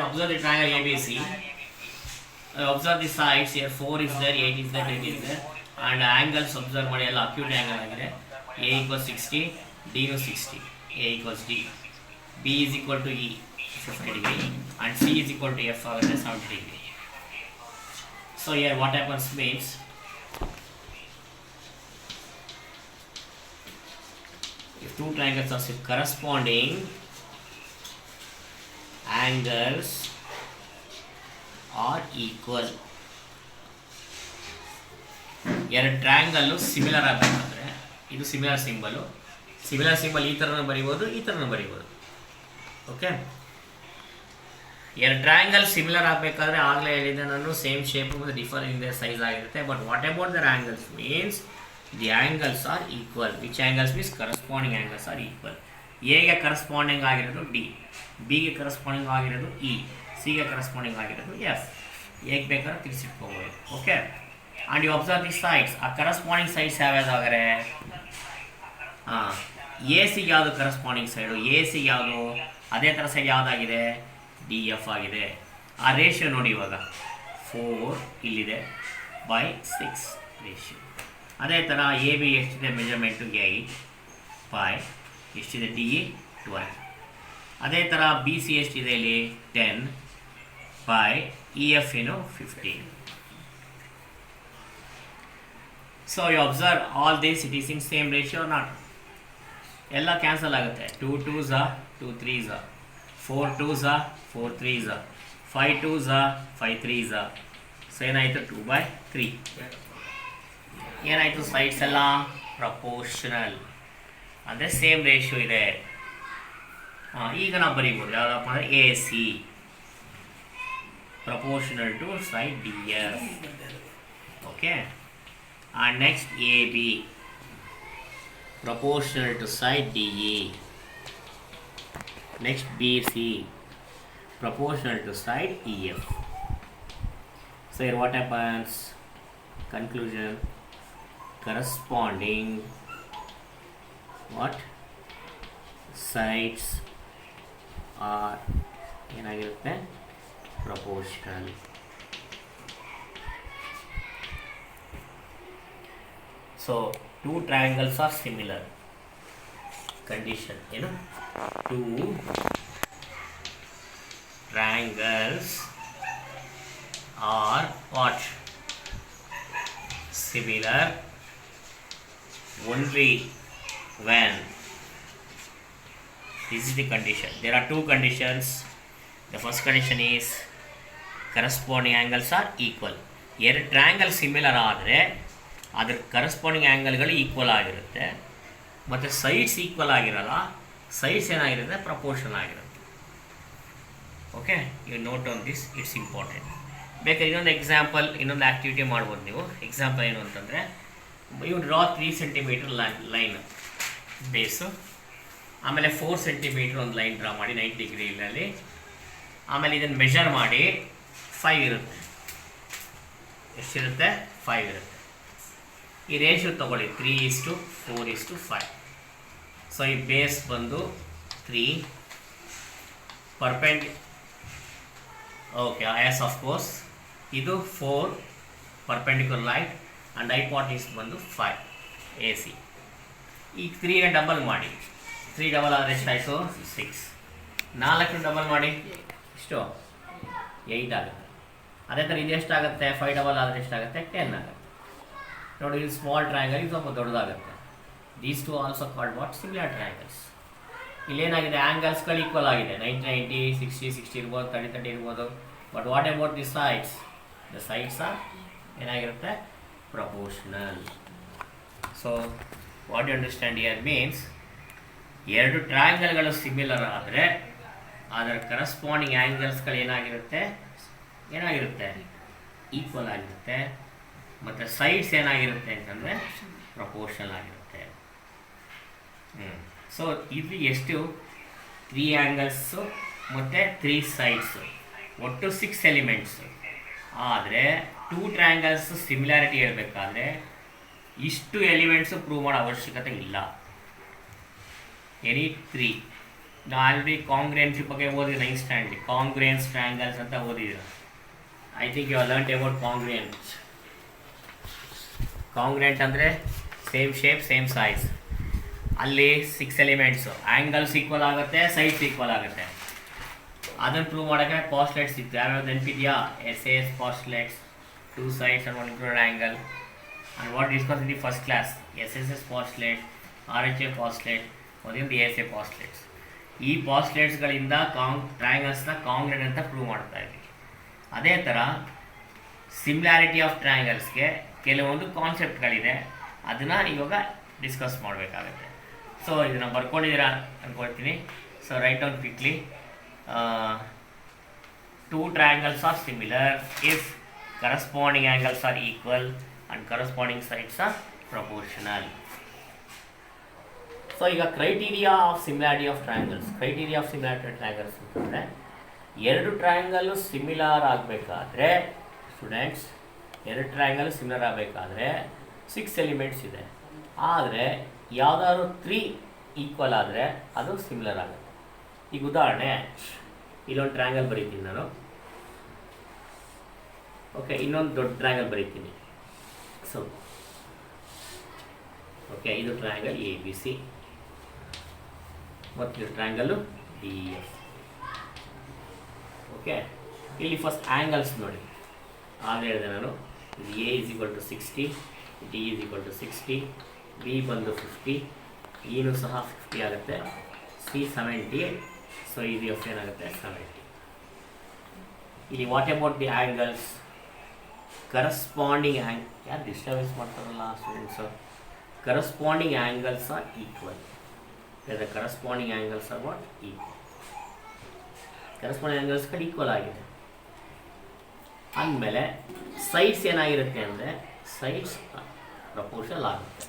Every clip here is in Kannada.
observe the triangle ABC. Observe the sides here. 4 is there, 8 is there, 8 is there, and angles observe ಮಾಡಿ ಎಲ್ಲ acute angle ಆಗಿದೆ. A equals 60, D is 60. A equals D. B is equal to E, 50 degree, and C is equal to F ಆಗುತ್ತೆ 70 degree. So here what happens means if two triangles are corresponding angles are equal, ಎರಡು ಟ್ರಯಾಂಗಲ್ಲು ಸಿಮಿಲರ್ ಆಗಬೇಕಂದ್ರೆ ಇದು ಸಿಮಿಲರ್ ಸಿಂಬಲ್ ಈ ಥರನೂ ಬರಿಬೋದು, ಈ ಥರನೂ ಬರಿಬೋದು. ಓಕೆ, ಎರಡು ಟ್ರಯಾಂಗಲ್ ಸಿಮಿಲರ್ ಆಗಬೇಕಾದ್ರೆ ಆಗಲೇ ಹೇಳಿದ್ದೆ ನಾನು, ಸೇಮ್ ಶೇಪ್ ಮತ್ತು ಡಿಫರ್ ಇನ್ ದ ಸೈಜ್ ಆಗಿರುತ್ತೆ. But what about their angles means the angles are equal. Which angles means corresponding angles are equal. ಎಗೆ ಕರಸ್ಪಾಂಡಿಂಗ್ ಆಗಿರೋದು ಡಿ, ಬಿಗೆ ಕರಸ್ಪಾಂಡಿಂಗ್ ಆಗಿರೋದು ಇ, ಸಿಗೆ ಕರಸ್ಪಾಂಡಿಂಗ್ ಆಗಿರೋದು ಎಫ್. ಹೇಗೆ ಬೇಕಾದ್ರೂ ತಿಳಿಸಿಟ್ಕೋಬೋದು. Okay, and you observe the sides. ಆ ಕರಸ್ಪಾಂಡಿಂಗ್ ಸೈಡ್ಸ್ ಯಾವ್ಯಾವ್ದಾದರೆ, ಎ ಸಿಗೆ ಯಾವುದು ಕರಸ್ಪಾಂಡಿಂಗ್ ಸೈಡು, ಎ ಸಿಗೆ ಯಾವುದು, ಅದೇ ಥರ ಸೈಡ್ ಯಾವುದಾಗಿದೆ, ಡಿ ಎಫ್ ಆಗಿದೆ. ಆ ರೇಷಿಯೋ ನೋಡಿ ಇವಾಗ 4 ಇಲ್ಲಿದೆ ಬೈ 6 ರೇಷಿಯೋ. ಅದೇ ಥರ ಎ ಬಿ ಎಷ್ಟಿದೆ ಮೆಜರ್ಮೆಂಟು 8 ಬೈ ಎಷ್ಟಿದೆ ಡಿ 12. ಅದೇ ಥರ ಬಿ ಸಿ ಎಷ್ಟಿದೆ ಇಲ್ಲಿ 10 ಬೈ ಇ ಎಫ್ ಏನು 15. So you observe all this, it is in same ratio not. ಎಲ್ಲ ಕ್ಯಾನ್ಸಲ್ ಆಗುತ್ತೆ. 2 2s 2 3s, 4 2s 4 3s, 5 2s 5 3s. So ಏನಾಯಿತು 2/3. ಏನಾಯಿತು ಸೈಡ್ಸ್ ಎಲ್ಲ ಪ್ರಪೋರ್ಷನಲ್ ಅಂದರೆ ಸೇಮ್ ರೇಷಿಯೋ ಇದೆ. ಈಗ ನಾವು ಬರೀಬೋದು ಯಾವುದಪ್ಪ ಅಂದರೆ A C proportional to side D F. Okay, and next A B proportional to side DE. Next BC proportional to side EF. So here what happens? Conclusion: corresponding what sides are ಏನಾಗಿರುತ್ತೆ proportional. So two triangles are similar. Condition, you know, two triangles are what? Similar only when, this is the condition. There are two conditions. The first condition is corresponding angles are equal. ಎರಡು ಟ್ರಯಾಂಗಲ್ ಸಿಮಿಲರ್ ಆದರೆ ಅದರ ಕರಸ್ಪಾಂಡಿಂಗ್ ಆ್ಯಂಗಲ್ಗಳು ಈಕ್ವಲ್ ಆಗಿರುತ್ತೆ, ಮತ್ತು ಸೈಡ್ಸ್ ಈಕ್ವಲ್ ಆಗಿರಲ್ಲ. ಸೈಡ್ಸ್ ಏನಾಗಿರುತ್ತೆ ಪ್ರಪೋರ್ಷನ್ ಆಗಿರುತ್ತೆ. Okay, you note on this, it's important. ಬೇಕಾದ್ರೆ ಇನ್ನೊಂದು ಎಕ್ಸಾಂಪಲ್, ಇನ್ನೊಂದು ಆ್ಯಕ್ಟಿವಿಟಿ ಮಾಡ್ಬೋದು ನೀವು. ಎಕ್ಸಾಂಪಲ್ ಏನು ಅಂತಂದರೆ, ಇವು ಡ್ರಾ 3 ಸೆಂಟಿಮೀಟ್ರ್ ಲೈನ್ ಬೇಸು, ಆಮೇಲೆ 4 ಸೆಂಟಿಮೀಟ್ರ್ ಒಂದು ಲೈನ್ ಡ್ರಾ ಮಾಡಿ 90 ಡಿಗ್ರಿನಲ್ಲಿ. ಆಮೇಲೆ ಇದನ್ನು ಮೆಷರ್ ಮಾಡಿ 5 ಇರುತ್ತೆ. ಎಷ್ಟಿರುತ್ತೆ? 5 ಇರುತ್ತೆ. ಈ ರೇಷಿಯೋ ತೊಗೊಳ್ಳಿ 3:4:5. ಸೊ ಈ ಬೇಸ್ ಬಂದು 3 ಓಕೆ, ಎಸ್ ಆಫ್ ಕೋರ್ಸ್. ಇದು 4 ಪರ್ಪೆಂಡಿಕ್ಯುಲರ್ ಲೈನ್ ಆ್ಯಂಡ್ ಹೈಪಾಟೆನ್ಯೂಸ್ ಬಂದು 5 ಎ ಸಿ. ಈಗ 3ಗೆ ಡಬಲ್ ಮಾಡಿ, 3 ಡಬಲ್ ಆದರೆ ಎಷ್ಟಾಯಿತು 6. 4 ಡಬಲ್ ಮಾಡಿ ಇಷ್ಟು 8 ಆಗುತ್ತೆ. ಅದೇ ಥರ ಇದು ಎಷ್ಟಾಗುತ್ತೆ 5 ಡಬಲ್ ಆದರೆ ಎಷ್ಟಾಗುತ್ತೆ 10 ಆಗುತ್ತೆ. ನೋಡಿ, ಇದು ಸ್ಮಾಲ್ ಟ್ರಯಾಂಗಲ್, ಇದು ಸ್ವಲ್ಪ ದೊಡ್ಡದಾಗುತ್ತೆ. These two also called what similar triangles. ಇಲ್ಲೇನಾಗಿದೆ ಆ್ಯಂಗಲ್ಸ್ಗಳು ಈಕ್ವಲ್ ಆಗಿದೆ, 90 60 60 ಇರ್ಬೋದು, 30 ಇರ್ಬೋದು. But what about the sides? The sides are ಏನಾಗಿರುತ್ತೆ proportional. So what you understand here means, ಎರಡು ಟ್ರಯಾಂಗಲ್ಗಳು ಸಿಮಿಲರ್ ಆದರೆ ಅದರ ಕರಸ್ಪಾಂಡಿಂಗ್ ಆ್ಯಂಗಲ್ಸ್ಗಳು ಏನಾಗಿರುತ್ತೆ ಈಕ್ವಲ್ ಆಗಿರುತ್ತೆ, ಮತ್ತು ಸೈಡ್ಸ್ ಏನಾಗಿರುತ್ತೆ ಅಂತಂದರೆ ಪ್ರಪೋರ್ಷನಲ್ ಆಗಿರುತ್ತೆ. ಸೊ ಇದು ಎಷ್ಟು 3 ಆ್ಯಂಗಲ್ಸು ಮತ್ತು 3 ಸೈಡ್ಸು, ಒಟ್ಟು 6 ಎಲಿಮೆಂಟ್ಸು. ಆದರೆ 2 ಟ್ರಯಾಂಗಲ್ಸ್ ಸಿಮಿಲಾರಿಟಿ ಹೇಳಬೇಕಾದ್ರೆ ಇಷ್ಟು ಎಲಿಮೆಂಟ್ಸು ಪ್ರೂವ್ ಮಾಡೋ ಅವಶ್ಯಕತೆ ಇಲ್ಲ. ಎನಿ 3 ನಾವು ಆಲ್ರೆಡಿ ಕಾಂಗ್ರೆನ್ಸಿ ಬಗ್ಗೆ ಓದಿದ್ರೆ ನೈನ್ ಸ್ಟ್ಯಾಂಡ್ ಕಾಂಗ್ರೆನ್ಸ್ ಟ್ರಯಾಂಗಲ್ಸ್ ಅಂತ ಓದಿದ್ದೀರ. I think you are learn about congruent. Congruent ಅಂದರೆ ಸೇಮ್ ಶೇಪ್ ಸೇಮ್ ಸೈಜ್. ಅಲ್ಲಿ 6 ಎಲಿಮೆಂಟ್ಸು, ಆ್ಯಂಗಲ್ಸ್ ಈಕ್ವಲ್ ಆಗುತ್ತೆ, ಸೈಡ್ಸ್ ಈಕ್ವಲ್ ಆಗುತ್ತೆ. ಅದನ್ನು ಪ್ರೂವ್ ಮಾಡೋಕ್ಕೆ ಪಾಸ್ಟ್ಲೆಟ್ಸ್ ಇತ್ತು. ಯಾವ್ಯಾವ್ದು ನೆನಪಿದೆಯಾ? Yes postulates, 2 sides and 1 included angle. And what discussed in the first class, SSS postulate, RHA postulate, ಮೊದಲಿಂದ ASA postulates. ಈ ಪಾಸ್ಟ್ಲೇಟ್ಸ್ಗಳಿಂದ ಟ್ರಯಾಂಗಲ್ಸ್ನ ಕಾಂಗ್ರೆಂಟ್ ಅಂತ ಪ್ರೂವ್ ಮಾಡ್ತಾ ಇದ್ದೀವಿ. ಅದೇ ಥರ ಸಿಮಿಲಾರಿಟಿ ಆಫ್ ಟ್ರಯಾಂಗಲ್ಸ್ಗೆ ಕೆಲವೊಂದು ಕಾನ್ಸೆಪ್ಟ್ಗಳಿದೆ, ಅದನ್ನು ಇವಾಗ ಡಿಸ್ಕಸ್ ಮಾಡಬೇಕಾಗುತ್ತೆ. ಸೊ ಇದನ್ನು ಬರ್ಕೊಂಡಿದ್ದೀರಾ ಅಂದ್ಕೊಳ್ತೀನಿ. So write down quickly. 2 triangles are similar if corresponding angles are equal and corresponding sides are proportional. So ಈಗ criteria of similarity of triangles. Criteria of similarity of triangles ಅಂತಂದರೆ, 2 ಟ್ರಯಾಂಗಲ್ಲು ಸಿಮಿಲಾರ್ ಆಗಬೇಕಾದ್ರೆ ಸ್ಟೂಡೆಂಟ್ಸ್, 2 ಟ್ರಯಾಂಗಲ್ ಸಿಮಿಲರ್ ಆಗಬೇಕಾದ್ರೆ 6 ಎಲಿಮೆಂಟ್ಸ್ ಇದೆ. ಆದರೆ ಯಾವುದಾದ್ರು 3 ಈಕ್ವಲ್ ಆದರೆ ಅದು ಸಿಮಿಲರ್ ಆಗುತ್ತೆ. ಈಗ ಉದಾಹರಣೆ, ಇಲ್ಲೊಂದು ಟ್ರಯಾಂಗಲ್ ಬರೀತೀನಿ ನಾನು. ಓಕೆ, ಇನ್ನೊಂದು ದೊಡ್ಡ ಟ್ರಯಾಂಗಲ್ ಬರೀತೀನಿ. ಸೊ ಓಕೆ, ಇದು ಟ್ರಯಾಂಗಲ್ ABC ಮತ್ತು ಇದು ಟ್ರಯಾಂಗಲ್ಲು DEF. ಓಕೆ, ಇಲ್ಲಿ ಫಸ್ಟ್ ಆ್ಯಂಗಲ್ಸ್ ನೋಡಿ. ಆಗ ಹೇಳಿದೆ ನಾನು, ಇದು A = 60, D = 60, B ಬಂದು 50, Eನೂ ಸಹ 50 ಆಗುತ್ತೆ, C 70. ಸೊ ಇದು F ಏನಾಗುತ್ತೆ 70. ಇಲ್ಲಿ what about the angles? Corresponding ಯಾರು ಡಿಸ್ಟರ್ಬೆನ್ಸ್ ಮಾಡ್ತಾರಲ್ಲ students. Corresponding angles are equal. The corresponding angles are what? Equal. Corresponding ಆ್ಯಂಗಲ್ಸ್ಗಳು ಈಕ್ವಲ್ ಆಗಿದೆ ಅಂದಮೇಲೆ ಸೈಡ್ಸ್ ಏನಾಗಿರುತ್ತೆ ಅಂದರೆ, ಸೈಡ್ಸ್ ಪ್ರಪೋರ್ಷನಲ್ ಆಗುತ್ತೆ.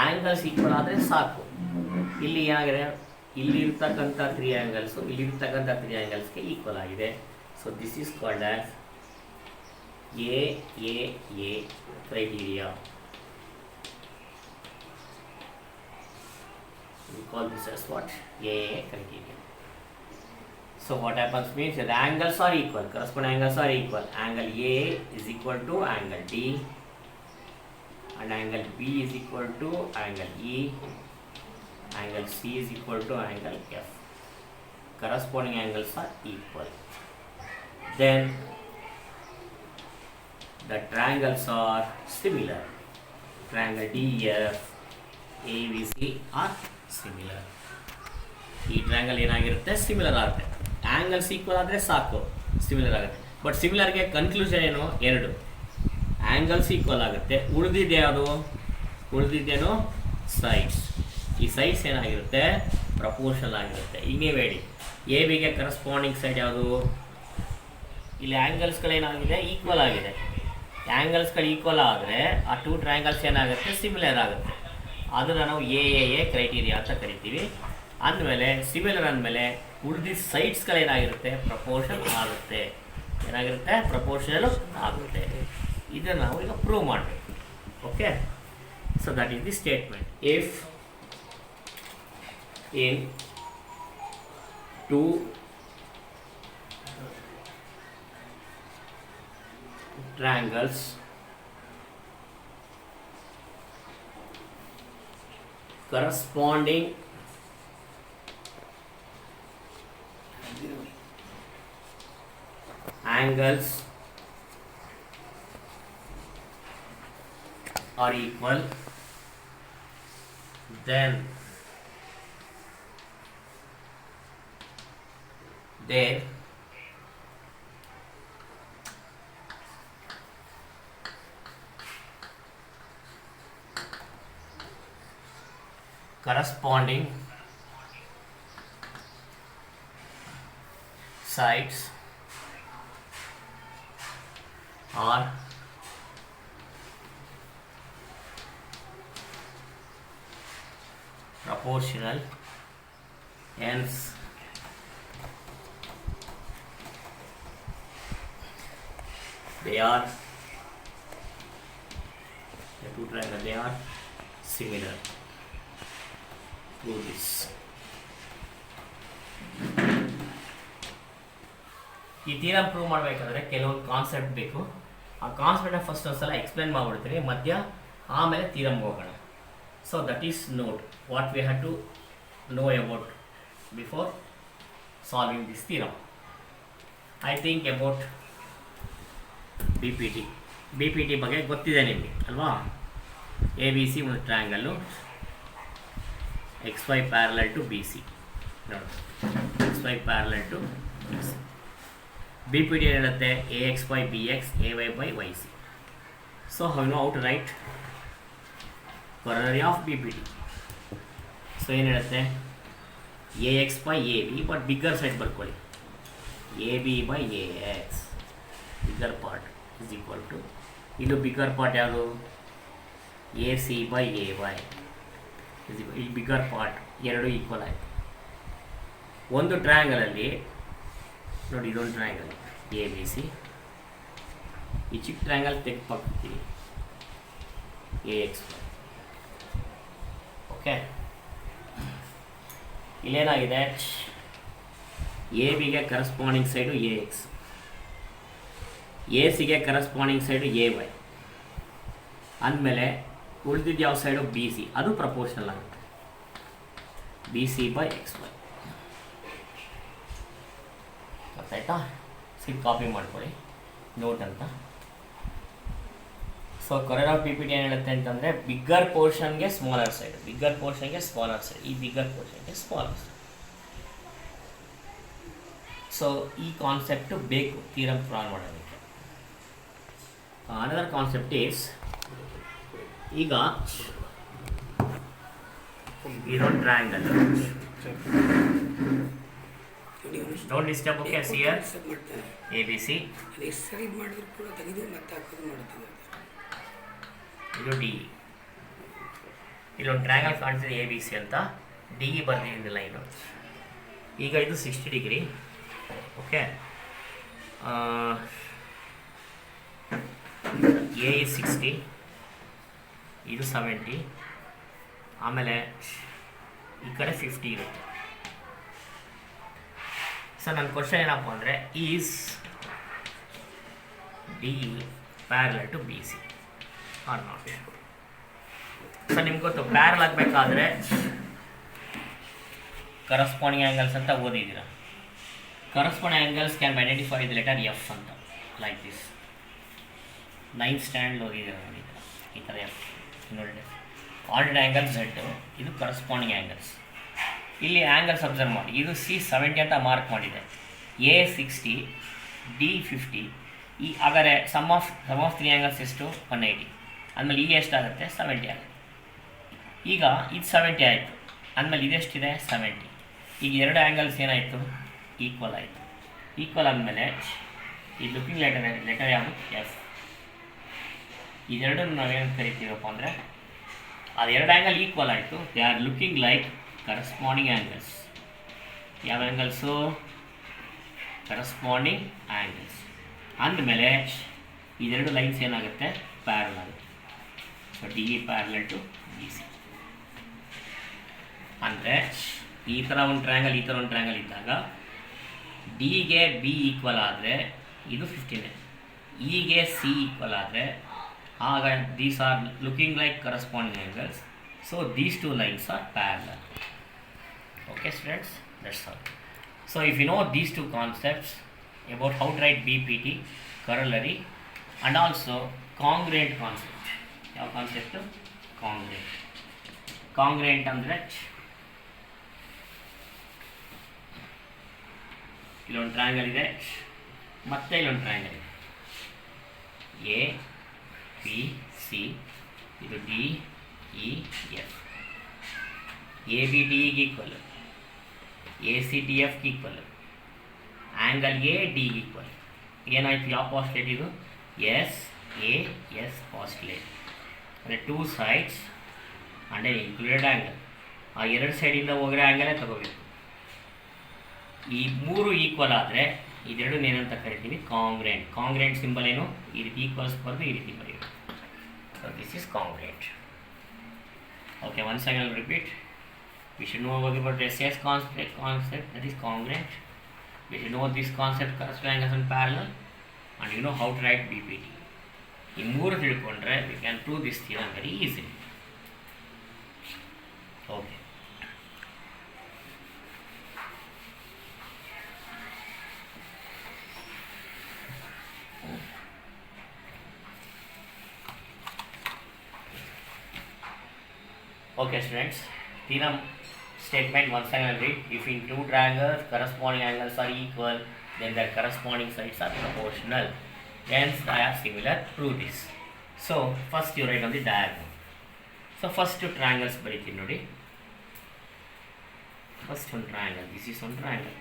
ಆ್ಯಂಗಲ್ಸ್ ಈಕ್ವಲ್ ಆದರೆ ಸಾಕು. ಇಲ್ಲಿ ಏನಾಗಿದೆ, ಇಲ್ಲಿರ್ತಕ್ಕಂಥ 3 ಆ್ಯಂಗಲ್ಸು ಇಲ್ಲಿರ್ತಕ್ಕಂಥ 3 ಆ್ಯಂಗಲ್ಸ್ಗೆ ಈಕ್ವಲ್ ಆಗಿದೆ. So this is called as AAA criteria. We call this as what? AAA criteria. So what happens means the angles are equal, corresponding angles are equal. Angle A is equal to angle D and angle B is equal to angle E. Angle C is equal to angle F. Corresponding angles are equal. Then the triangles are similar. Triangle DEF, ABC are similar. ಈ ಟ್ರಯಾಂಗಲ್ ಏನಾಗಿರುತ್ತೆ, ಸಿಮಿಲರ್ ಆಗುತ್ತೆ. ಆ್ಯಂಗಲ್ಸ್ ಈಕ್ವಲ್ ಆದರೆ ಸಾಕು, ಸಿಮಿಲರ್ ಆಗುತ್ತೆ. ಬಟ್ ಸಿಮಿಲರ್ಗೆ ಕನ್ಕ್ಲೂಷನ್ ಏನು? 2 ಆ್ಯಂಗಲ್ಸ್ ಈಕ್ವಲ್ ಆಗುತ್ತೆ. ಉಳಿದಿದ್ದೇನೋ ಸೈಡ್ಸ್. ಈ ಸೈಡ್ಸ್ ಏನಾಗಿರುತ್ತೆ, ಪ್ರಪೋರ್ಷನಲ್ ಆಗಿರುತ್ತೆ. ಈಗ ನೀವು ಹೇಳಿ, ABಗೆ ಕರಸ್ಪಾಂಡಿಂಗ್ ಸೈಡ್ ಯಾವುದು? ಇಲ್ಲಿ ಆ್ಯಂಗಲ್ಸ್ಗಳೇನಾಗಿದೆ, ಈಕ್ವಲ್ ಆಗಿದೆ. ಆ್ಯಂಗಲ್ಸ್ಗಳು ಈಕ್ವಲ್ ಆದರೆ ಆ 2 ಟ್ರಯಾಂಗಲ್ಸ್ ಏನಾಗುತ್ತೆ, ಸಿಮಿಲರ್ ಆಗುತ್ತೆ. ಅದನ್ನು ನಾವು AAA ಕ್ರೈಟೀರಿಯಾ ಅಂತ ಕರಿತೀವಿ. ಅಂದಮೇಲೆ ಸಿಮಿಲರ್ ಅಂದಮೇಲೆ ಉಳಿದ ಸೈಡ್ಸ್ಗಳೇನಾಗಿರುತ್ತೆ, ಪ್ರಪೋರ್ಷನ್ ಆಗುತ್ತೆ. ಏನಾಗಿರುತ್ತೆ, ಪ್ರಪೋರ್ಷನಲ್ ಆಗುತ್ತೆ. ಇದನ್ನು ನಾವು ಈಗ ಪ್ರೂವ್ ಮಾಡಬೇಕು. Okay, so that is the statement. If in 2 triangles corresponding angles are equal, then their corresponding sides are proportional, hence they are the 2 triangles, they are similar. Do this. ಈ ಥಿಯರಮ್ ಪ್ರೂವ್ ಮಾಡಬೇಕಾದ್ರೆ ಕೆಲವೊಂದು ಕಾನ್ಸೆಪ್ಟ್ ಬೇಕು. ಆ ಕಾನ್ಸೆಪ್ಟನ್ನ ಫಸ್ಟ್ ಒಂದು ಸಲ ಎಕ್ಸ್ಪ್ಲೇನ್ ಮಾಡಿಬಿಡ್ತೀನಿ, ಮಧ್ಯ ಆಮೇಲೆ ಥಿಯರಮ್ಗೆ ಹೋಗೋಣ. So that is note what we have to know about before solving this theorem. I think about B P T ಬಗ್ಗೆ ಗೊತ್ತಿದೆ ನಿಮಗೆ ಅಲ್ವಾ. ಎ ಬಿ ಸಿ ಒಂದು triangle, X Y parallel to B C. ನೋಡಿ, X Y parallel to B C. B P T ಏನು ಹೇಳುತ್ತೆ? A X by B X, A Y by Y C. So how know how to write corollary of B P T. So ಏನು ಹೇಳುತ್ತೆ? A X by A B, but bigger side ಬರ್ಕೊಳ್ಳಿ, A B by A X bigger part is equal to, ಇದು ಬಿಗ್ಗರ್ ಪಾರ್ಟ್ ಯಾವುದು? A C by A Y is equal. ಈ ಬಿಗ್ಗರ್ ಪಾರ್ಟ್ ಎರಡು ಈಕ್ವಲ್ ಆಯಿತು. ಒಂದು ಟ್ರಯಾಂಗಲಲ್ಲಿ ನೋಡಿ, ಇದೊಂದು ಟ್ರಯಾಂಗಲ್ ಎ ಬಿ ಸಿ, ಈ ಚಿಕ್ಕ ಟ್ರಯಾಂಗಲ್ ತೆಗೆದು ಪಕ್ಕಿದ್ದೀವಿ ಎ ಎಕ್ಸ್ ವೈ. ಓಕೆ, ಇಲ್ಲೇನಾಗಿದೆ? ಎ ಬಿಗೆ corresponding side A X, A ಸಿಗೆ ಕರೆಸ್ಪಾಂಡಿಂಗ್ ಸೈಡು ಎ ವೈ, ಅಂದಮೇಲೆ ಉಳಿದಿದ್ದು ಯಾವ ಸೈಡು? B C. ಅದು ಪ್ರಪೋರ್ಷನಲ್ ಆಗುತ್ತೆ, B C by X Y. ಗೊತ್ತಾಯ್ತಾ? ಸಿಟ್ ಕಾಪಿ ಮಾಡ್ಕೊಳ್ಳಿ ನೋಟ್ ಅಂತ. So corollary of B P T ಏನು ಹೇಳುತ್ತೆ ಅಂತಂದರೆ, ಬಿಗ್ಗರ್ ಪೋರ್ಷನ್ಗೆ ಸ್ಮಾಲರ್ ಸೈಡ್, ಬಿಗ್ಗರ್ ಪೋರ್ಷನ್ಗೆ ಸ್ಮಾಲರ್ ಸೈಡ್, ಈ ಬಿಗ್ಗರ್ ಪೋರ್ಷನ್ಗೆ ಸ್ಮಾಲರ್ ಸೈಡ್. ಸೊ ಈ ಕಾನ್ಸೆಪ್ಟು ಬೇಕು ಥಿಯರಮ್ ಪ್ರೂವ್ ಮಾಡೋದಕ್ಕೆ. ಅನದರ್ ಕಾನ್ಸೆಪ್ಟ್ ಈಸ್, ಈಗ ಇದೊಂದು triangle, don't disturb. Okay, see here A B C, ಇದು ಡಿ. ಇಲ್ಲೊಂದು ಟ್ರಯಾಂಗಲ್ ಕಾಣ್ತಿದೆ ಎ ಬಿ ಸಿ ಅಂತ, ಡಿ ಬರ್ದಿದ್ದೀನಿ ಲೈನು. ಈಗ ಇದು 60 ಡಿಗ್ರಿ. ಓಕೆ, ಎ ಇಸ್ 60, ಇದು 70, ಆಮೇಲೆ ಈ ಕಡೆ 50 ಇರುತ್ತೆ. ಸೊ ನನ್ನ ಕ್ವಶನ್ ಏನಪ್ಪ ಅಂದರೆ, is D parallel to B C or not? So ನಿಮ್ಗೆ ಗೊತ್ತು, ಪ್ಯಾರಲ್ ಆಗಬೇಕಾದ್ರೆ ಕರಸ್ಪಾಂಡಿಂಗ್ ಆ್ಯಂಗಲ್ಸ್ ಅಂತ ಓದಿದ್ದೀರ. Corresponding angles can identify the letter F ಅಂತ, ಲೈಕ್ ದಿಸ್. 9th ಸ್ಟ್ಯಾಂಡರ್ಡ್ ಓದಿದ್ದೀರ ನೋಡಿ, ಈ ಥರ ಎಫ್ ನೋಡಿ. ಆಲ್ರೆಡಿ ಆ್ಯಂಗಲ್ ಝೆಡ್, ಇದು ಕರಸ್ಪಾಂಡಿಂಗ್ ಆ್ಯಂಗಲ್ಸ್. ಇಲ್ಲಿ ಆ್ಯಂಗಲ್ಸ್ ಅಬ್ಸರ್ವ್ ಮಾಡಿ, ಇದು ಸಿ 70 ಅಂತ ಮಾರ್ಕ್ ಮಾಡಿದೆ, ಎ 60, ಡಿ 50. ಈ ಹಾಗಾದರೆ ಸಮ್ ಆಫ್ 3 ಆ್ಯಂಗಲ್ಸ್ ಎಷ್ಟು? 180. ಅಂದಮೇಲೆ ಈಗ ಎಷ್ಟಾಗುತ್ತೆ? 70 ಆಗುತ್ತೆ. ಈಗ ಇದು 70 ಆಯಿತು, ಅಂದಮೇಲೆ ಇದೆಷ್ಟಿದೆ? 70. ಈಗ ಎರಡು ಆ್ಯಂಗಲ್ಸ್ ಏನಾಯಿತು? ಈಕ್ವಲ್ ಆಯಿತು. ಈಕ್ವಲ್ ಆದಮೇಲೆ ಈ ಲುಕಿಂಗ್ ಲೆಟರ್ ಯಾವುದು? ಎಫ್. ಇದೆರಡನ್ನು ನಾವೇನು ಕರಿತೀವಪ್ಪ ಅಂದರೆ, ಅದು ಎರಡು ಆ್ಯಂಗಲ್ ಈಕ್ವಲ್ ಆಯಿತು, they are looking like corresponding angles. ಯಾವ ಆ್ಯಂಗಲ್ಸು? Corresponding angles. ಅಂದಮೇಲೆ ಇದೆರಡು ಲೈನ್ಸ್ ಏನಾಗುತ್ತೆ? ಪ್ಯಾರಲ್ ಆಗುತ್ತೆ. So D parallel to B C. ಅಂದರೆ ಈ ಥರ ಒಂದು ಟ್ರಯಾಂಗಲ್, ಈ ಥರ ಒಂದು ಟ್ರಯಾಂಗಲ್ ಇದ್ದಾಗ ಡಿಗೆ ಬಿ ಈಕ್ವಲ್ ಆದರೆ ಇದು 15, ಇಗೆ ಸಿ ಈಕ್ವಲ್ ಆದರೆ ಆಗ these are looking like corresponding angles. So these to lines are parallel. Okay students, that's all. So if you know these two concepts about how to write BPT, corollary, and also congruent concept. ಯಾವ ಕಾನ್ಸೆಪ್ಟು? congruent. Congruent ಅಂದರೆ ಇಲ್ಲೊಂದು ಟ್ರಯಾಂಗಲ್ ಇದೆ, ಮತ್ತೆ ಇಲ್ಲೊಂದು ಟ್ರಯಾಂಗಲ್ ಇದೆ, ಎ ಬಿ ಸಿ, ಇದು D E F. A B D ಗೆ ಈಕ್ವಲ್, ಎ ಸಿ ಡಿ ಎಫ್ಗೆ equal, angle A D equal. ಏನಾಯ್ತು? ಯಾವ ಪಾಸ್ಟುಲೇಟ್ ಇದು? S A S postulate. ಅಂದರೆ 2 sides and an included angle. ಆ ಎರಡು ಸೈಡಿಂದ ಹೋಗಿರೋ ಆ್ಯಂಗಲೇ ತಗೋಬೇಕು. ಈ 3 ಈಕ್ವಲ್ ಆದರೆ ಇದೆರಡು ಏನಂತ ಕರಿತೀವಿ? ಕಾಂಗ್ರೆಂಟ್. ಕಾಂಗ್ರೆಂಟ್ ಸಿಂಬಲ್ ಏನು? ಈ ರೀತಿ ಈಕ್ವಲ್ಸ್ ಬರೆದು ಈ ರೀತಿ ಬರೆಯೋದು. So this is congruent. Okay, once again repeat. We should know about SAS concept, that is congruent. You know this concept corresponding angles and parallel, and you know how to write BPT. ಈ ಮೂರು ತಿಳ್ಕೊಂಡ್ರೆ we can prove this theorem very easily. Okay. Okay students, theorem statement once again read. If in two triangles corresponding angles are equal, then their corresponding sides are proportional. Hence they are similar. Prove this. So first you write on the diagram. So first two triangles ಬರೀತೀನಿ ನೋಡಿ. First one triangle. This is one triangle.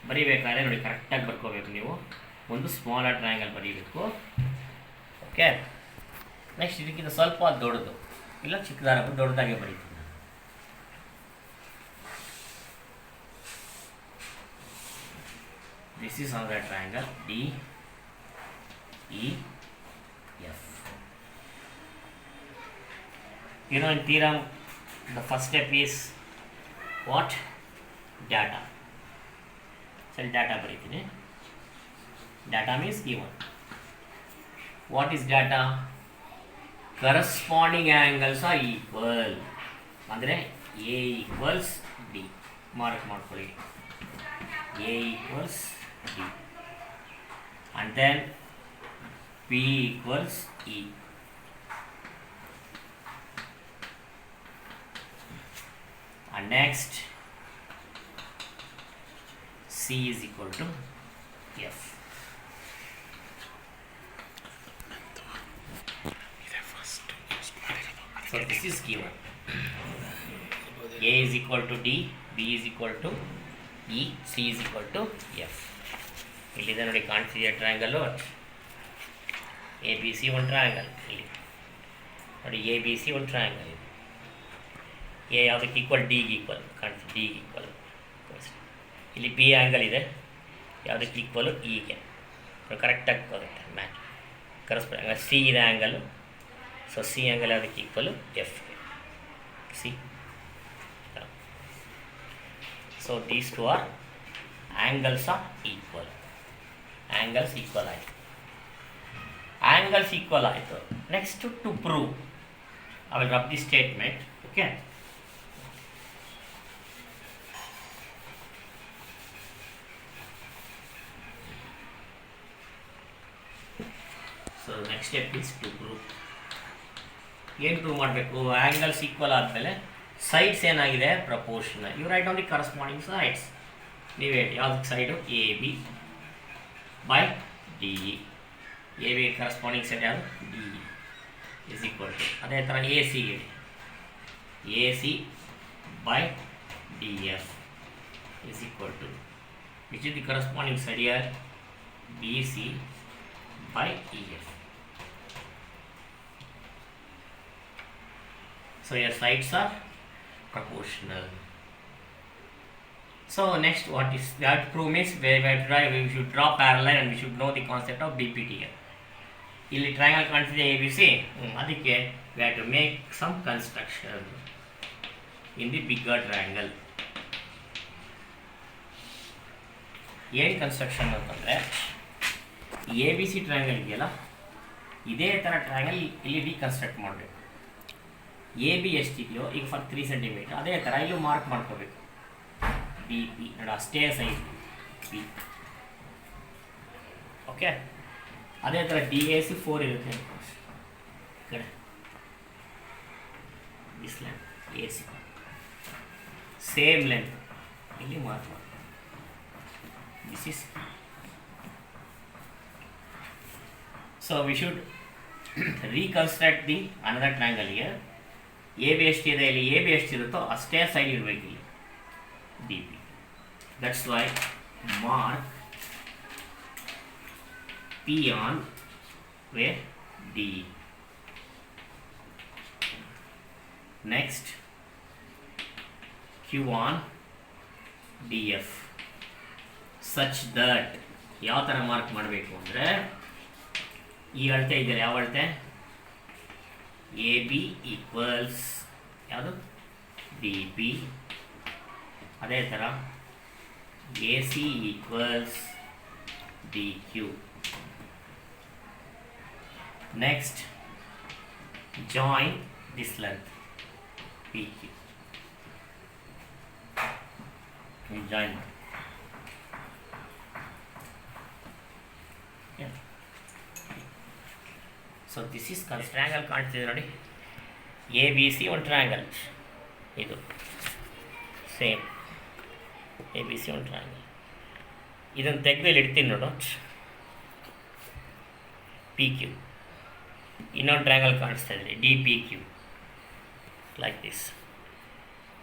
ಬರೀಬೇಕಾದ್ರೆ ನೋಡಿ ಕರೆಕ್ಟಾಗಿ ಬರ್ಕೋಬೇಕು ನೀವು. ಒಂದು ಸ್ಮಾಲರ್ ಟ್ರಯಾಂಗಲ್ ಬರೀಬೇಕು. ಓಕೆ, ನೆಕ್ಸ್ಟ್ ಇದಕ್ಕಿಂತ ಸ್ವಲ್ಪ ದೊಡ್ಡದು ಇಲ್ಲ ಚಿಕ್ಕದಾಗಿ ದೊಡ್ಡದಾಗೆ ಬರೀತೀನಿ. This is another triangle DEF. You know in theorem the first step is what? Data. So data ಬರೀತೀನಿ. Data means given. What is data? Corresponding angles are equal. ಅಂದರೆ A equals D. ಮಾರ್ಕ್ ಮಾಡ್ಕೊಳ್ಳಿ. A equals D. And then P equals E. And next C is equal to F. So this is given. A is equal to D, B is equal to E, C is equal to F. ಇಲ್ಲಿದೆ ನೋಡಿ ಕಾಣ್ತಿದೆಯಾ ಟ್ರಯಾಂಗಲ್ಲು. ಎ ಬಿ ಸಿ ಒಂದು ಟ್ರಯಾಂಗಲ್ ಇಲ್ಲಿ ನೋಡಿ, ಎ ಬಿ ಸಿ ಒಂದು ಟ್ರಯಾಂಗಲ್. ಎ ಯಾವುದಕ್ಕೆ ಈಕ್ವಲ್? ಡಿಗೆ ಈಕ್ವಲ್ ಕಾಣ್ತೀವಿ, ಡಿಗೆ ಈಕ್ವಲ್. ಇಲ್ಲಿ ಬಿ ಆ್ಯಂಗಲ್ ಇದೆ, ಯಾವುದಕ್ಕೆ ಈಕ್ವಲು? ಇಗೆ. ಕರೆಕ್ಟಾಗಿ ಬರುತ್ತೆ ಮ್ಯಾಚ್ ಕರೆಸ್ಪಾಂಡ್. ಹಂಗೆ ಸಿ ಇದೆ ಆ್ಯಂಗಲು. ಸೊ ಸಿ ಆ್ಯಂಗಲ್ ಯಾವುದಕ್ಕೆ equal? F. C. So these two are angles are equal. Angles equal ಆಯಿತು. ಆ್ಯಂಗಲ್ಸ್ ಈಕ್ವಲ್ ಆಯಿತು. Next to prove I will rub the statement. Okay, so next step is to prove. ಏನು ಪ್ರೂವ್ ಮಾಡಬೇಕು? ಆ್ಯಂಗಲ್ಸ್ ಈಕ್ವಲ್ ಆದಮೇಲೆ ಸೈಡ್ಸ್ ಏನಾಗಿದೆ? Proportional. You write on the corresponding sides. ನೀವು ಹೇಳಿ ಯಾವುದಕ್ಕೆ side? A B by D E. A B corresponding side ಯಾವುದು? D E is equal to. ಅದೇ ಥರ ಎ ಸಿ ಹೇಳಿ, A C by D F is equal to which is the corresponding side here? B C by E F. So your sides are proportional. So next what is that prove means we should draw parallel and we should know the concept of BPT here. ಇಲ್ಲಿ ಟ್ರಯಾಂಗಲ್ ಕಾಣ್ತಿದೆ ಎ ಬಿ ಸಿ, ಅದಕ್ಕೆ we have to make some construction in the bigger triangle. ಏನು ಕನ್ಸ್ಟ್ರಕ್ಷನ್ ಅಂತಂದರೆ, ಎ ಬಿ ಸಿ ಟ್ರಯಾಂಗಲ್ ಇದೆಯಲ್ಲ, ಇದೇ ಥರ ಟ್ರಯಾಂಗಲ್ ಇಲ್ಲಿ ರೀಕನ್ಸ್ಟ್ರಕ್ಟ್ ಮಾಡಬೇಕು. ಎ ಬಿ ಎಷ್ಟಿದೆಯೋ ಈಗ ಫಾರ್ 3 ಸೆಂಟಿಮೀಟರ್, ಅದೇ ಥರ ಇಲ್ಲೂ ಮಾರ್ಕ್ ಮಾಡ್ಕೋಬೇಕು. ಬಿ ಪಿ ನೋಡಿ, ಅಷ್ಟೇ ಸೈಜ್ ಬಿ. ಓಕೆ, ಅದೇ ಥರ ಡಿ ಎ ಸಿ 4 ಇರುತ್ತೆ ಕಡೆ. This length A C same length ಇಲ್ಲಿ ಮಾರ್ಕ್ ಮಾಡಿ. This is so we should reconstruct the another triangle here. A B ಎಷ್ಟಿದೆ ಇಲ್ಲಿ, ಎ ಬಿ ಎಷ್ಟಿರುತ್ತೋ ಅಷ್ಟೇ ಸೈಡ್ ಇರಬೇಕು ಇಲ್ಲಿ D B. That's why mark P on where D. Next Q on D F such that. ಯಾವ ಥರ ಮಾರ್ಕ್ ಮಾಡಬೇಕು ಅಂದರೆ, ಈ ಅಳತೆ ಇದೆಯಲ್ಲ, ಯಾವ ಅಳತೆ? ಎ ಬಿ ಈಕ್ವಲ್ಸ್ ಯಾವುದು? D B. ಅದೇ ಥರ AC equals DQ. Next, join this length PQ. We join. Yeah. So this is triangle ಕಾಣ್ತಿದೆ ನೋಡಿ, ABC ಒಂದು ಟ್ರಯಾಂಗಲ್, ಇದು ಸೇಮ್ ABC ಒಂದು ಟ್ರಯಾಂಗಲ್. ಇದನ್ನು ತೆಗೆದು ಇಲ್ಲಿ ಇಡ್ತೀನಿ ನೋಡು, PQ. ಇನ್ನೊಂದು ಟ್ರಯಾಂಗಲ್ ಕಾಣಿಸ್ತಾ ಇದೆ DPQ, ಲೈಕ್ ದಿಸ್.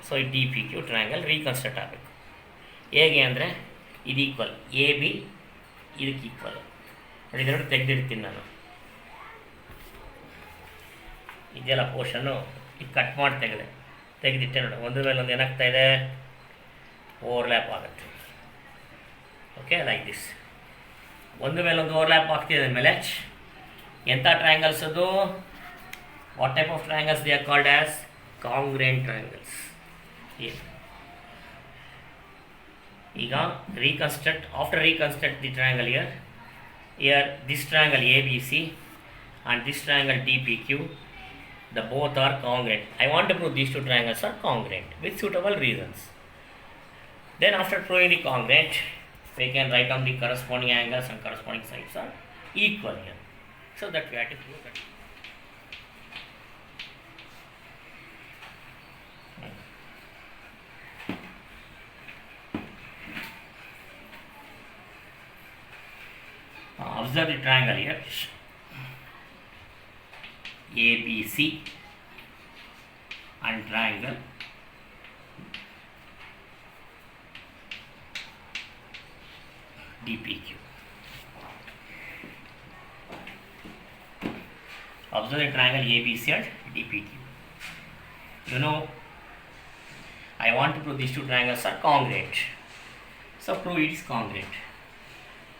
ಸೊ ಈ DPQ ಟ್ರಯಾಂಗಲ್ ರೀಕನ್ಸ್ಟ್ರಕ್ಟ್ ಆಗಬೇಕು. ಹೇಗೆ ಅಂದರೆ ಇದು ಈಕ್ವಲ್, AB ಇದಕ್ಕೆ ಈಕ್ವಲ್ ನೋಡಿ, ಇದನ್ನು ತೆಗೆದಿಡ್ತೀನಿ ನಾನು. ಇದೆಲ್ಲ ಪೋರ್ಷನ್ನು ಇದು ಕಟ್ ಮಾಡಿ ತೆಗೆದಿಟ್ಟೆ ನೋಡಿ, ಒಂದ್ರ ಮೇಲೆ ಒಂದು ಏನಾಗ್ತಾ ಇದೆ, ಓವರ್ಲ್ಯಾಪ್ ಆಗುತ್ತೆ. Okay, like this. ಒಂದು ಮೇಲೆ ಒಂದು ಓವರ್ಲ್ಯಾಪ್ ಆಗ್ತಿದೆ ಮೇಲೆ ಎಂಥ ಟ್ರಯಾಂಗಲ್ಸ್ ಅದು, what type of triangles they are called as congruent triangles. ಈಗ after reconstruct the triangle here this triangle ABC and this triangle DPQ, the both are congruent. I want to prove these two triangles are congruent with suitable reasons. Then after proving the congruent, we can write down the corresponding angles and corresponding sides are equal here. So that we have to prove that. Observe the triangle here, ABC and triangle DPQ. Observe the triangle ABC and DPQ. You know, I want to prove these two triangles are congruent. So prove it is congruent.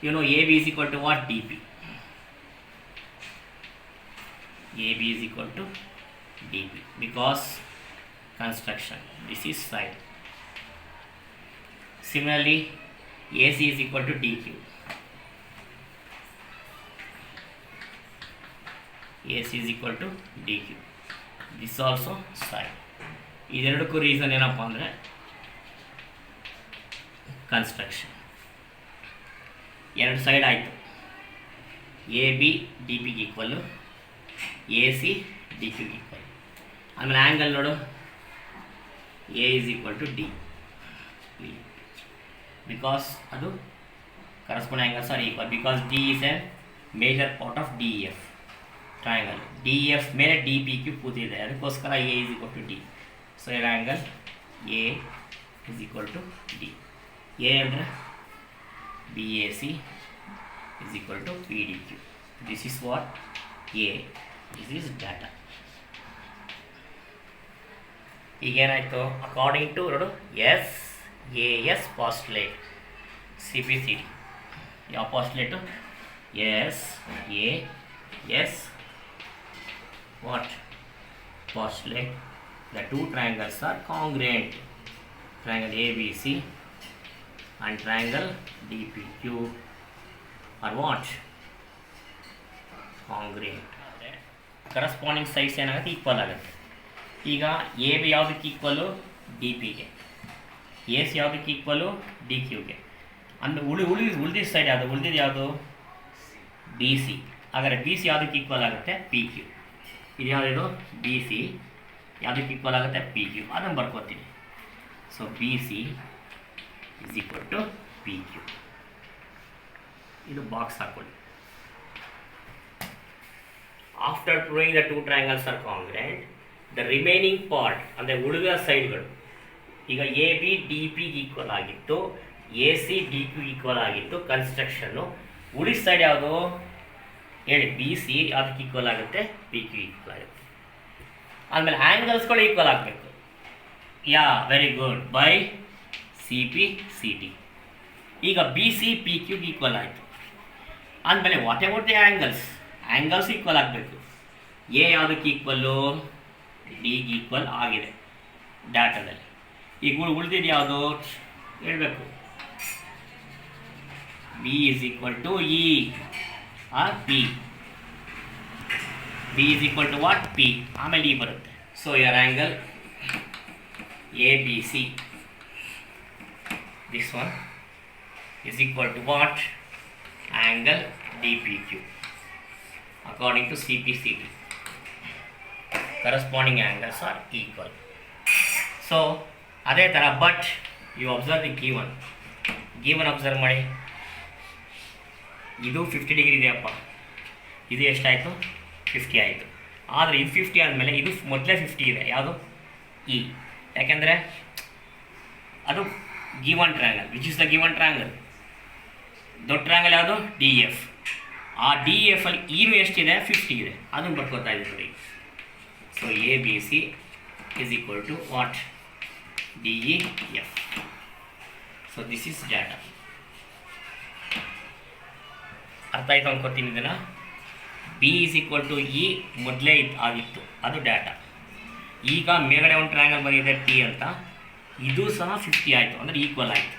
You know, AB is equal to what? DP. AB is equal to DP because construction. This is side. Similarly, AC is equal to DQ. AC is equal to DQ. This also side. ಇದೆರಡಕ್ಕೂ ರೀಸನ್ ಏನಪ್ಪ ಅಂದರೆ ಕನ್ಸ್ಟ್ರಕ್ಷನ್. ಎರಡು ಸೈಡ್ ಆಯಿತು, AB DPಗೆ ಈಕ್ವಲ್ಲು, AC DQಗೆ ಈಕ್ವಲ್. ಆಮೇಲೆ ಆ್ಯಂಗಲ್ ನೋಡು, A is equal to D, because ಅದು corresponding angles are equal, because D is a major part of DEF triangle. DEF ಮೇಲೆ DPQ ಕೂತಿದೆ, ಅದಕ್ಕೋಸ್ಕರ A is equal to D. So ಎರಡು angle A is equal to D. A ಅಂದರೆ BAC is equal to PDQ. This is what A. This is data. ಈಗೇನಾಯಿತು, ಅಕಾರ್ಡಿಂಗ್ ಟು ನೋಡು SAS postulate, CPCD. ಯಾವ postulate? SAS what? Postulate the two triangles are congruent. Triangle ABC and triangle DPQ are what? Congruent. Corresponding sides ಏನಾಗುತ್ತೆ, ಈಕ್ವಲ್ ಆಗುತ್ತೆ. ಈಗ AB ಯಾವುದಕ್ಕೆ ಈಕ್ವಲು? DPಗೆ. AC ಯಾವುದಕ್ಕೆ ಈಕ್ವಲು? DQಗೆ. ಅಂದರೆ ಉಳಿದಿದ್ದ ಸೈಡ್ ಯಾವುದು? ಉಳಿದಿದ್ದು ಯಾವುದು? BC. ಹಾಗಾದರೆ BC ಯಾವುದಕ್ಕೆ ಈಕ್ವಲ್ ಆಗುತ್ತೆ? PQ. ಇದು ಯಾವುದಿದು? BC ಯಾವುದಕ್ಕೆ ಈಕ್ವಲ್ ಆಗುತ್ತೆ? PQ. ಅದನ್ನು ಬರ್ಕೋತೀನಿ. ಸೊ BC is equal to PQ. ಇದು ಬಾಕ್ಸ್ ಹಾಕೊಳ್ಳಿ. After proving the two triangles are congruent, the remaining part ಅಂದರೆ ಉಳಿದ ಸೈಡ್ಗಳು, ಈಗ AB DPಗೆ ಈಕ್ವಲ್ ಆಗಿತ್ತು, AC DQ ಈಕ್ವಲ್ ಆಗಿತ್ತು ಕನ್ಸ್ಟ್ರಕ್ಷನ್ನು. ಉಳಿದ ಸೈಡ್ ಯಾವುದು ಹೇಳಿ? BC ಅದಕ್ಕೆ ಈಕ್ವಲ್ ಆಗುತ್ತೆ, PQ ಈಕ್ವಲ್ ಆಗುತ್ತೆ. ಆದಮೇಲೆ ಆ್ಯಂಗಲ್ಸ್ಗಳು ಈಕ್ವಲ್ ಆಗಬೇಕು. Very good, by CPCD. ಈಗ BC PQಗೆ ಈಕ್ವಲ್ ಆಯಿತು. ಆದಮೇಲೆ what about the angles equal ಆಗಬೇಕು. A ಯಾವುದಕ್ಕೆ ಈಕ್ವಲ್ಲು? Dಗೆ ಈಕ್ವಲ್ ಆಗಿದೆ ಡಾಟಾದಲ್ಲಿ. ಈಗ ಉಳಿದಿದ್ದು ಯಾವುದು ಹೇಳಬೇಕು? B is equal to E R P. B is equal to what P, ಆಮೇಲೆ ಇ ಬರುತ್ತೆ. So your angle A B C, this one is equal to what? Angle DPQ according to CPCT. Corresponding angles are equal. So ಅದೇ ಥರ but you observe the given observe ಮಾಡಿ. ಇದು 50 ಡಿಗ್ರಿ ಇದೆಯಪ್ಪ, ಇದು ಎಷ್ಟಾಯಿತು 50 ಆಯಿತು. ಆದರೆ ಇದು 50 ಆದಮೇಲೆ ಇದು ಮೊದಲೇ 50 ಇದೆ, ಯಾವುದು ಇ, ಯಾಕೆಂದರೆ ಅದು given triangle. Which is the given triangle? ದೊಡ್ಡ ಟ್ರ್ಯಾಂಗಲ್ ಯಾವುದು? D F. ಆ ಡಿ ಎಫ್ ಅಲ್ಲಿ ಇನು ಎಷ್ಟಿದೆ? 50 ಇದೆ, ಅದನ್ನು ಬರ್ಕೋತಾ ಇದ್ದೀವಿ. So A B C is equal to what? D E F. So this is data. ಅರ್ಥ ಆಯ್ತು ಅನ್ಕೋತೀನಿ ಇದನ್ನು. B is equal to E ಮೊದಲೇ ಆಗಿತ್ತು, ಅದು ಡಾಟಾ. ಈಗ ಮೇಲ್ಗಡೆ ಒಂದು ಟ್ರ್ಯಾಂಗಲ್ ಬಂದಿದೆ ಟಿ ಅಂತ, ಇದು ಸಹ 50 ಆಯಿತು, ಅಂದರೆ ಈಕ್ವಲ್ ಆಯಿತು.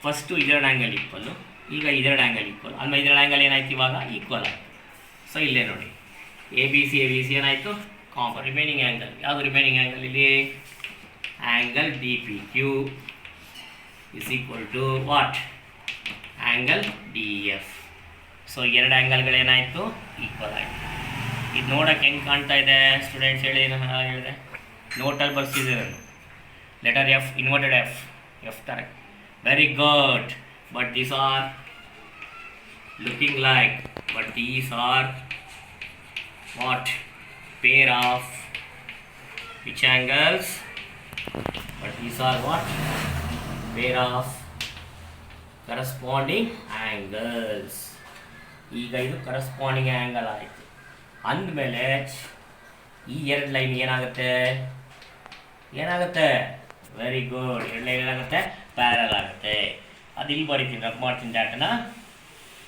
ಫಸ್ಟು ಇದೆರಡು ಆ್ಯಂಗಲ್ ಈಕ್ವಲ್ಲು, ಈಗ ಇದೆರಡು ಆ್ಯಂಗಲ್ ಈಕ್ವಲ್, ಆಮೇಲೆ ಇದೆರಡು ಆ್ಯಂಗಲ್ ಏನಾಯ್ತು ಇವಾಗ ಈಕ್ವಲ್ ಆಯಿತು. ಸೊ ಇಲ್ಲೇ ನೋಡಿ ಎ ಬಿ ಸಿ ಏನಾಯಿತು? ರಿಮೈನಿಂಗ್ ಆ್ಯಂಗಲ್ ಯಾವುದು? ರಿಮೈನಿಂಗ್ ಆ್ಯಂಗಲ್ ಇಲ್ಲಿ angle D P Q is equal to what? Angle D F. So ಎರಡು ಆ್ಯಂಗಲ್ಗಳೇನಾಯಿತು? ಈಕ್ವಲ್ ಆಯಿತು. ಇದು ನೋಡೋಕೆ ಹೆಂಗೆ ಕಾಣ್ತಾ ಇದೆ ಸ್ಟೂಡೆಂಟ್ಸ್ ಹೇಳಿ? ನಾನು ಹೇಳಿದೆ ನೋಟಲ್ಲಿ ಬರ್ಸಿದೆ ನಾನು. Letter F, inverted F, F ತರ. Very good. But these are looking like, but these are what? Pair of which angles? But these are what? Pair of corresponding angles. ಈಗ ಇದು ಕರಸ್ಪಾಂಡಿಂಗ್ ಆ್ಯಂಗಲ್ ಆಯಿತು. ಅಂದಮೇಲೆ ಈ ಎರಡು ಲೈನ್ ಏನಾಗುತ್ತೆ? Very good. ಎರಡು ಲೈನ್ ಏನಾಗುತ್ತೆ? ಪ್ಯಾರಲ್ ಆಗುತ್ತೆ. ಅದು ಇಲ್ಲಿ ಬರೀತೀನಿ, ರಬ್ ಮಾಡ್ತೀನಿ ಡಾಟನ.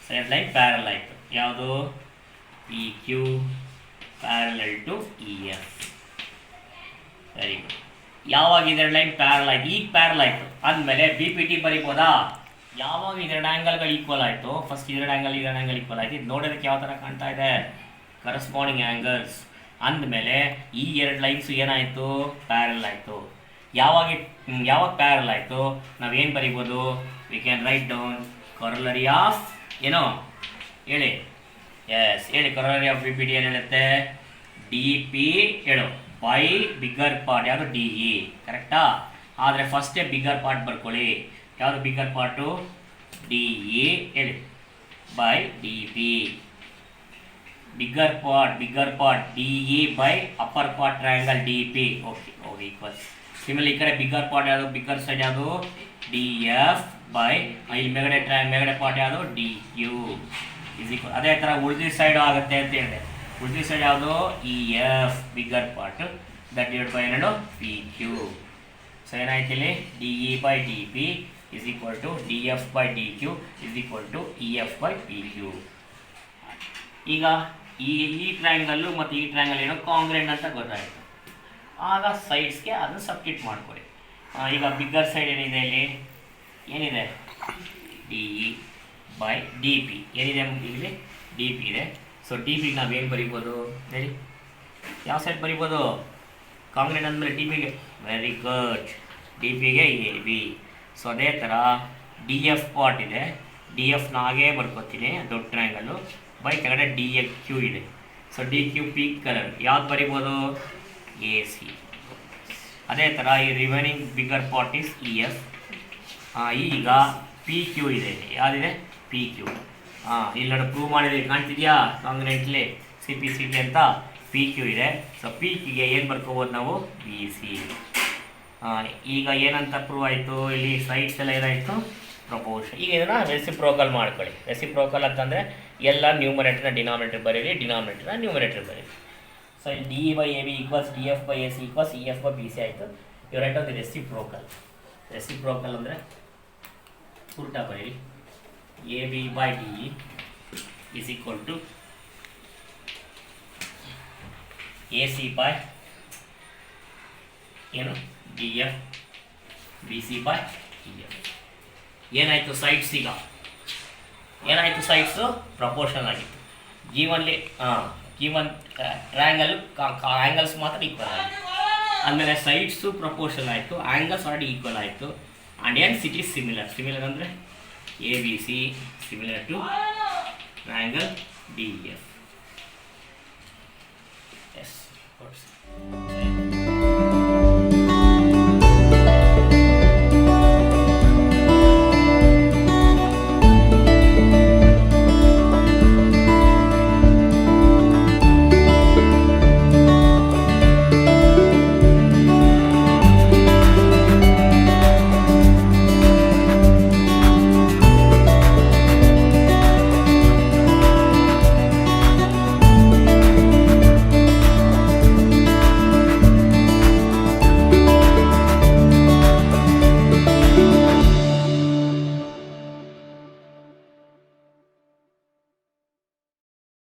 ಸೊ ಎರಡು ಲೈನ್ ಪ್ಯಾರಲ್ ಆಯಿತು. ಯಾವುದು? P Q parallel to E F. Very good. ಯಾವಾಗ ಇದೆರಡು ಲೈನ್ ಪ್ಯಾರಲ್ ಆಯಿತು? ಈಗ ಪ್ಯಾರಲ್ ಆಯಿತು ಅಂದಮೇಲೆ ಬಿ ಪಿ ಟಿ ಬರೀಬೋದಾ? ಯಾವಾಗ ಇದೆರಡು ಆ್ಯಂಗಲ್ಗಳು ಈಕ್ವಲ್ ಆಯಿತು, ಫಸ್ಟ್ ಇದೆರಡು ಆ್ಯಂಗಲ್ ಈಕ್ವಲ್ ಆಯಿತು, ಇದು ನೋಡೋದಕ್ಕೆ ಯಾವ ಥರ ಕಾಣ್ತಾ ಇದೆ? Corresponding angles. ಅಂದಮೇಲೆ ಈ ಎರಡು ಲೈನ್ಸು ಏನಾಯಿತು? ಪ್ಯಾರಲ್ ಆಯಿತು. ಯಾವಾಗ ಪ್ಯಾರಲ್ ಆಯಿತು ನಾವೇನು ಬರೀಬೋದು? We can write down corollary of ಏನೋ ಹೇಳಿ. ಎಸ್ ಹೇಳಿ. Corollary of B P D ಏನು ಹೇಳುತ್ತೆ? ಡಿ ಪಿ ಹೇಳು ಬೈ ಬಿಗ್ಗರ್ ಪಾರ್ಟ್ ಯಾವುದು? D E. ಕರೆಕ್ಟಾ? ಆದರೆ ಫಸ್ಟೇ ಬಿಗ್ಗರ್ ಪಾರ್ಟ್ ಬರ್ಕೊಳ್ಳಿ. ಯಾವುದು ಬಿಗ್ಗರ್ ಪಾರ್ಟು? ಡಿ ಇ ಹೇಳಿ by D P. Bigger part D E by upper part triangle D P. Okay equal. Similar ಈ ಕಡೆ ಬಿಗ್ಗರ್ ಪಾರ್ಟ್ ಯಾವುದು? ಬಿಗ್ಗರ್ ಸೈಡ್ ಯಾವುದು? ಡಿ ಎಫ್ ಬೈ ಇಲ್ಲಿ ಮೇಗಡೆ ಪಾರ್ಟ್ ಯಾವುದು? D Q is equal. ಅದೇ ಥರ ಉಳಿದ ಸೈಡು ಆಗುತ್ತೆ ಅಂತ ಹೇಳಿದೆ. ಉಳಿದ ಸೈಡ್ ಯಾವುದು? E F bigger part that divide by ಏನೋ ಪಿ ಕ್ಯೂ. ಸೊ ಏನಾಯ್ತು ಇಲ್ಲಿ? D E by D P is equal to D F by D Q is equal to E F by P Q. ಈಗ ಈ ಟ್ರಯಾಂಗಲ್ಲು ಮತ್ತು ಈ ಟ್ರಯಾಂಗಲ್ ಏನೋ ಕಾಂಗ್ರೆಂಟ್ ಅಂತ ಗೊತ್ತಾಯಿತು. ಆಗ ಸೈಡ್ಸ್ಗೆ ಅದನ್ನು ಸಬ್ಸ್ಟಿಟ್ಯೂಟ್ ಮಾಡ್ಕೊಳ್ಳಿ. ಈಗ ಬಿಗ್ಗರ್ ಸೈಡ್ ಏನಿದೆ ಇಲ್ಲಿ? ಏನಿದೆ? D E by D P. ಏನಿದೆ ಇಲ್ಲಿ? ಡಿ ಪಿ ಇದೆ. ಸೊ ಡಿ ಪಿಗೆ ನಾವೇನು ಬರೀಬೋದು ಹೇಳಿ? ಯಾವ ಸೈಡ್ ಬರೀಬೋದು? ಕಾಂಗ್ರೆಂಟ್ ಅಂದಮೇಲೆ ಡಿ ಪಿಗೆ. Very good. ಡಿ ಪಿಗೆ ಎ ಬಿ. ಸೊ ಅದೇ ಥರ ಡಿ ಎಫ್ ಪಾರ್ಟ್ ಇದೆ, ಡಿ ಎಫ್ನ ಹಾಗೇ ಬರ್ಕೋತೀನಿ ದೊಡ್ಡ ಟ್ರಯಾಂಗಲ್ಲು ಬೈ ಕೆಳಗಡೆ ಡಿ ಎ ಕ್ಯೂ ಇದೆ. So D Q P colour ಯಾವ್ದು ಬರಿಬೋದು? A C. ಅದೇ ಥರ ಈ remaining bigger part is E F. ಈಗ ಪಿ ಕ್ಯೂ ಇದೆ. ಯಾವುದಿದೆ? P Q. ಇಲ್ಲಿ ನೋಡಿ ಪ್ರೂವ್ ಮಾಡಿದ್ದೀವಿ, ಕಾಣ್ತಿದೆಯಾ congruently C P C T ಅಂತ. ಪಿ ಕ್ಯೂ ಇದೆ. ಸೊ ಪಿ ಕ್ಯೂಗೆ ಏನು ಬರ್ಕೋಬೋದು ನಾವು? B C. ಈಗ ಏನಂತ ಪ್ರೂವ್ ಆಯಿತು? ಇಲ್ಲಿ ಸೈಡ್ಸ್ ಎಲ್ಲ ಏನಾಯಿತು? ಪ್ರಪೋರ್ಷನ್. ಈಗ ಇದನ್ನು ರೆಸಿಪ್ರೋಕಲ್ ಮಾಡ್ಕೊಳ್ಳಿ. ರೆಸಿಪ್ರೋಕಲ್ ಅಂತಂದರೆ ಎಲ್ಲ ನ್ಯೂಮರೇಟರ್ನ ಡಿನಾಮಿನೇಟರ್ ಬರೀರಿ, ಡಿನಾಮಿನೇಟರ್ನ ನ್ಯೂಮರೇಟರ್ ಬರೀರಿ. ಸೊ ಇಲ್ಲಿ D by A B equals D F by A C equals E F by B C ಆಯಿತು. We write of the reciprocal. Reciprocal ಅಂದರೆ ಉಲ್ಟಾ ಬರೀರಿ. A B by D E is equal to A C by ಏನು? D F B C by E F. ಏನಾಯಿತು? ಸೈಡ್ಸ್ ಈಗ ಏನಾಯಿತು, ಸೈಡ್ಸು ಪ್ರಪೋರ್ಷನ್ ಆಗಿತ್ತು. ಗಿವನ್ಲಿ ಗಿವನ್ ಟ್ರಯಾಂಗಲ್ ಆ್ಯಂಗಲ್ಸ್ ಮಾತ್ರ ಈಕ್ವಲ್ ಆಯಿತು. ಆಮೇಲೆ ಸೈಡ್ಸು ಪ್ರಪೋರ್ಷನ್ ಆಯಿತು, ಆ್ಯಂಗಲ್ಸ್ ಆಲ್ರೆಡಿ ಈಕ್ವಲ್ ಆಯಿತು. And hence it is similar ಅಂದರೆ A B C similar to triangle D F. S.